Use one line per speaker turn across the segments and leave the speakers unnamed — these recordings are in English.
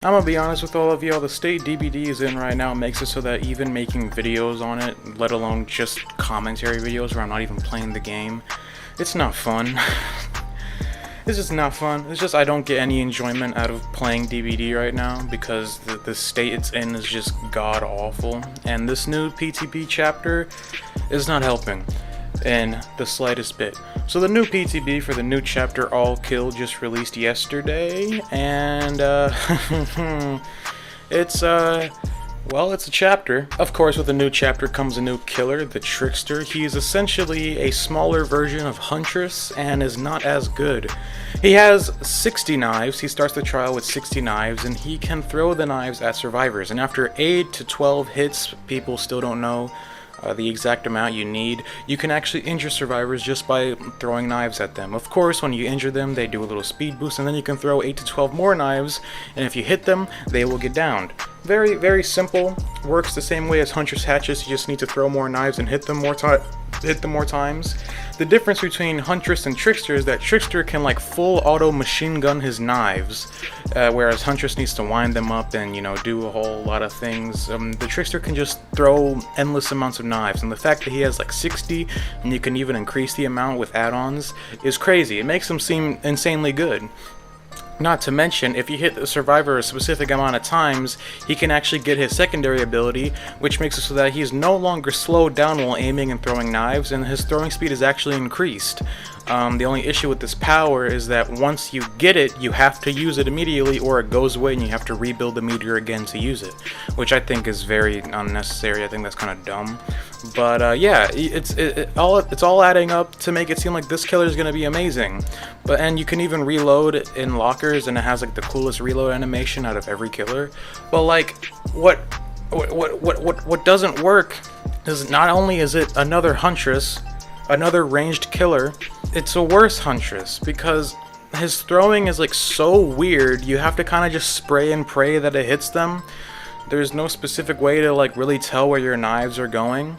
I'm gonna be honest with all of y'all, the state DBD is in right now makes it so that even making videos on it, let alone just commentary videos where I'm not even playing the game, it's not fun. It's just not fun. It's just I don't get any enjoyment out of playing DBD right now because the state it's in is just god awful, and this new PTB chapter is not helping in the slightest bit. So the new PTB for the new chapter All Kill just released yesterday, and it's it's a chapter. Of course, with a new chapter comes a new killer, the Trickster. He is essentially a smaller version of Huntress and is not as good. He has 60 knives. He starts the trial with 60 knives, and he can throw the knives at survivors. And after 8 to 12 hits, people still don't know the exact amount you need. You can actually injure survivors just by throwing knives at them. Of course, when you injure them, they do a little speed boost, and then you can throw 8 to 12 more knives, and if you hit them, they will get downed. Very, very simple. Works the same way as Huntress Hatches. You just need to throw more knives and hit them more times. The difference between Huntress and Trickster is that Trickster can like full auto machine gun his knives, whereas Huntress needs to wind them up and, you know, do a whole lot of things. The Trickster can just throw endless amounts of knives, and the fact that he has like 60 and you can even increase the amount with add-ons is crazy. It makes him seem insanely good. Not to mention, if you hit the survivor a specific amount of times, he can actually get his secondary ability, which makes it so that he's no longer slowed down while aiming and throwing knives, and his throwing speed is actually increased. The only issue with this power is that once you get it, you have to use it immediately or it goes away and you have to rebuild the meteor again to use it, which I think is very unnecessary. I think that's kind of dumb. But yeah, it's all adding up to make it seem like this killer is going to be amazing. And you can even reload in lockers, and it has like the coolest reload animation out of every killer. But like, what doesn't work is not only is it another Huntress, another ranged killer, it's a worse Huntress because his throwing is like so weird. You have to kind of just spray and pray that it hits them. There's no specific way to like really tell where your knives are going.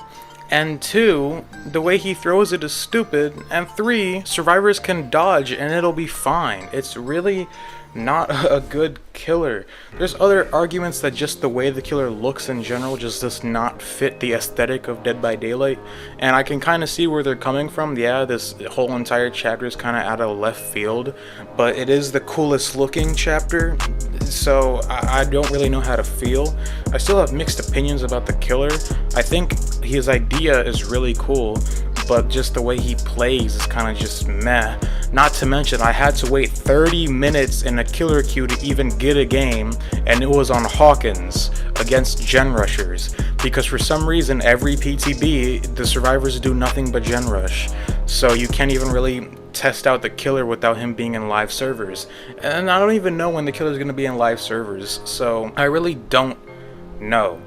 And 2, the way he throws it is stupid. And 3, survivors can dodge and it'll be fine. It's really not a good killer. There's other arguments that just the way the killer looks in general just does not fit the aesthetic of Dead by Daylight, and I can kind of see where they're coming from. Yeah, this whole entire chapter is kind of out of left field, but it is the coolest looking chapter, so I don't really know how to feel. I still have mixed opinions about the killer. I think his idea is really cool, but just the way he plays is kind of just meh. Not to mention, I had to wait 30 minutes in a killer queue to even get a game, and it was on Hawkins against gen rushers, because for some reason every PTB the survivors do nothing but gen rush, so you can't even really test out the killer without him being in live servers, and I don't even know when the killer is going to be in live servers, so I really don't know.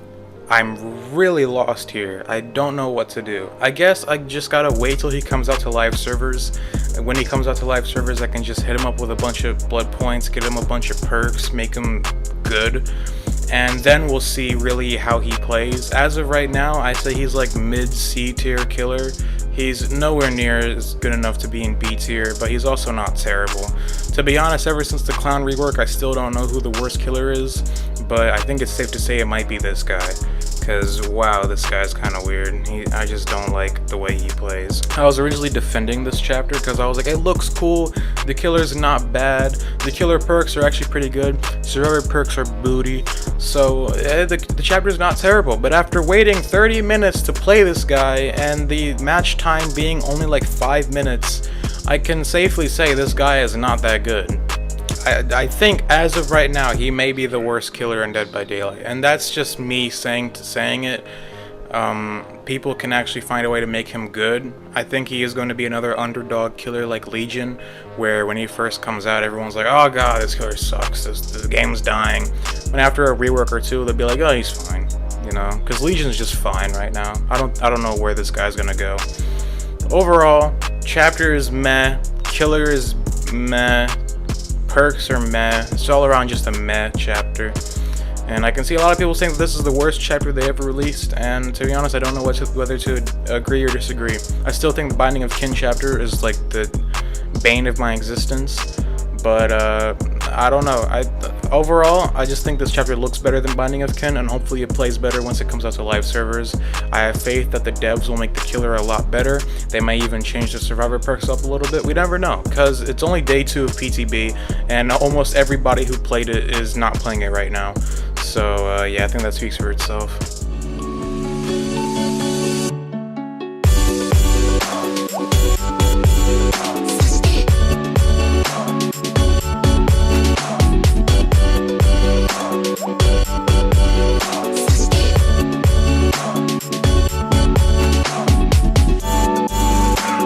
I'm really lost here. I don't know what to do. I guess I just gotta wait till he comes out to live servers. When he comes out to live servers, I can just hit him up with a bunch of blood points, get him a bunch of perks, make him good, and then we'll see really how he plays. As of right now, I say he's like mid-C tier killer. He's nowhere near as good enough to be in B tier, but he's also not terrible. To be honest, ever since the clown rework, I still don't know who the worst killer is, but I think it's safe to say it might be this guy. Because, wow, this guy's kind of weird. I just don't like the way he plays. I was originally defending this chapter because I was like, it looks cool, the killer's not bad, the killer perks are actually pretty good, survivor perks are booty, so the chapter's not terrible. But after waiting 30 minutes to play this guy, and the match time being only like 5 minutes, I can safely say this guy is not that good. I think as of right now he may be the worst killer in Dead by Daylight, and that's just me saying it. People can actually find a way to make him good. I think he is going to be another underdog killer like Legion, where when he first comes out everyone's like, oh god, this killer sucks, this game's dying, and after a rework or two they'll be like, oh, he's fine, you know, because Legion's just fine right now. I don't know where this guy's gonna go. Overall, chapter is meh, killer is meh, perks are meh. It's all around just a meh chapter. And I can see a lot of people saying that this is the worst chapter they ever released, and to be honest, I don't know whether to agree or disagree. I still think the Binding of Kin chapter is like the bane of my existence, but I don't know. overall, I just think this chapter looks better than Binding of Kin, and hopefully it plays better once it comes out to live servers. I have faith that the devs will make the killer a lot better. They may even change the survivor perks up a little bit. We never know, because it's only day 2 of PTB, and almost everybody who played it is not playing it right now. So yeah, I think that speaks for itself.